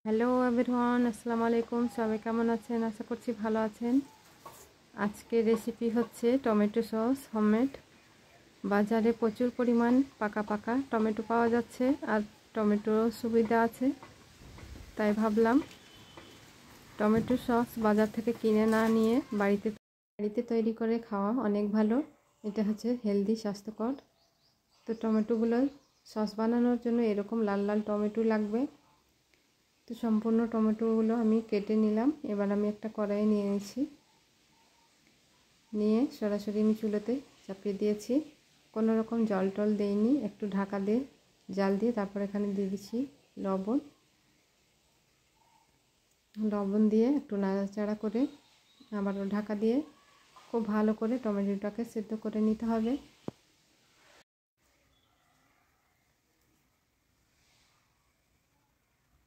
Hello everyone, আসসালামু আলাইকুম। সবাই কেমন আছেন? আশা করছি ভালো আছেন। আজকে রেসিপি হচ্ছে টমেটো সস হোমমেড। বাজারে প্রচুর পরিমাণ পাকা পাকা টমেটো পাওয়া যাচ্ছে আর টমেটোর সুবিধা আছে, তাই ভাবলাম টমেটো সস বাজার থেকে কিনে না নিয়ে বাড়িতে তৈরি করে খাওয়া অনেক ভালো। এটা হচ্ছে হেলদি, স্বাস্থ্যকর। তো টমেটোগুলো সস বানানোর জন্য এরকম লাল লাল টমেটো লাগবে। তো সম্পূর্ণ টমেটোগুলো আমি কেটে নিলাম। এবার আমি একটা কড়াই নিয়ে নিয়েছি, নিয়ে সরাসরি আমি চুলোতে চাপিয়ে দিয়েছি। কোনো রকম জল টল দেইনি, একটু ঢাকা দিয়ে জাল দিয়ে তারপর এখানে দিয়ে দিচ্ছি লবণ দিয়ে একটু নাড়াচাড়া করে আবারও ঢাকা দিয়ে খুব ভালো করে টমেটোটাকে সেদ্ধ করে নিতে হবে।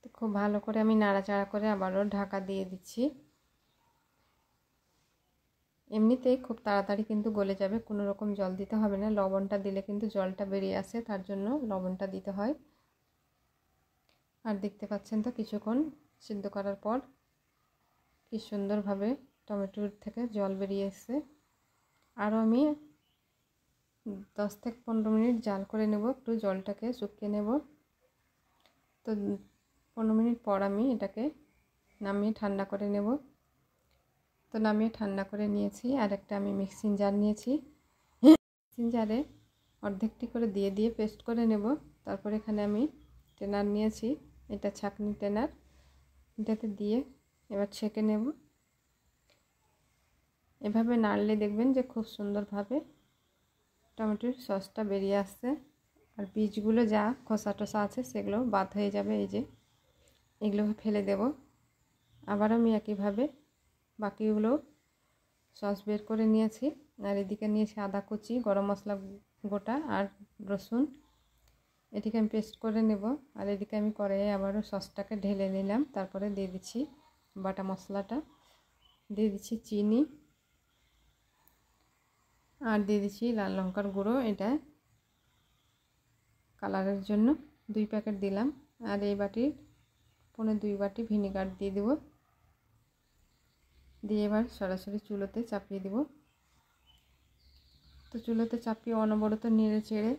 তো খুব ভালো করে আমি নাড়াচাড়া করে আবারও ঢাকা দিয়ে দিচ্ছি। এমনিতেই খুব তাড়াতাড়ি কিন্তু গলে যাবে, কোনো রকম জল দিতে হবে না। লবণটা দিলে কিন্তু জলটা বেরিয়ে আসে, তার জন্য লবণটা দিতে হয়। আর দেখতে পাচ্ছেন তো কিছুক্ষণ সিদ্ধ করার পর কি সুন্দরভাবে টমেটোর থেকে জল বেরিয়ে এসেছে। আরও আমি 10 থেকে 15 মিনিট জাল করে নেব, একটু জলটাকে শুকিয়ে নেব। তো 15 মিনিট পর আমি এটাকে নামিয়ে ঠান্ডা করে নেব। তো নামিয়ে ঠান্ডা করে নিয়েছি। আর একটা আমি মিক্সিং জার নিয়েছি, মিক্সিং জারে অর্ধেকটি করে দিয়ে পেস্ট করে নেব। তারপর এখানে আমি টেনার নিয়েছি, এটা ছাঁকনি টেনার, এটাতে দিয়ে এবার ছেঁকে নেব। এভাবে নাড়লে দেখবেন যে খুব সুন্দরভাবে টমেটোর সসটা বেরিয়ে আসছে। আর বীজগুলো যা খোসা টোসা আছে সেগুলো বাদ হয়ে যাবে। এই যে এগুলো ফেলে দেব। আবার আমি একইভাবে বাকিগুলো সস বের করে নিয়েছি। আর এদিকে নিয়েছি আদা কুচি, গরম মশলা গোটা আর রসুন, এটিকে আমি পেস্ট করে নেব। আর এদিকে আমি কড়াইয়ে আবারও সসটাকে ঢেলে নিলাম। তারপরে দিয়ে দিচ্ছি বাটা মশলাটা, দিয়ে দিচ্ছি চিনি, আর দিয়ে দিচ্ছি লাল লঙ্কার গুঁড়ো, এটা কালারের জন্য 2 প্যাকেট দিলাম। আর এই বাটির 1.25 বাটি ভিনেগার দিয়ে দেব। দিয়ে এবার সরাসরি চুলোতে চাপিয়ে দেব। তো চুলোতে চাপিয়ে অনবরত নেড়ে চেড়ে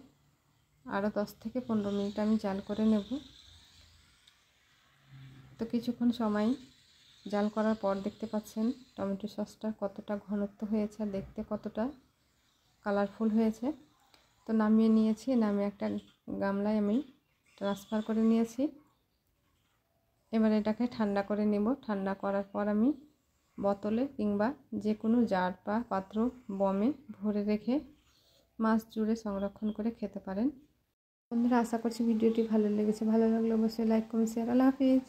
আরও 10 থেকে 15 মিনিট আমি জাল করে নেব। তো কিছুক্ষণ সময় জাল করার পর দেখতে পাচ্ছেন টমেটো সসটা কতটা ঘনত্ব হয়েছে আর দেখতে কতটা কালারফুল হয়েছে। তো নামিয়ে নিয়েছি, নামিয়ে একটা গামলায় আমি ট্রান্সফার করে নিয়েছি। এবার এটাকে ঠান্ডা করে নেব। ঠান্ডা করার পর আমি বোতলে কিংবা যে কোনো জার বা পাত্র বমে ভরে রেখে মাস জুড়ে সংরক্ষণ করে খেতে পারেন। বন্ধুরা, আশা করছি ভিডিওটি ভালো লেগেছে। ভালো লাগলে অবশ্যই লাইক, কমেন্ট, শেয়ার। আল্লাহ হাফিজ।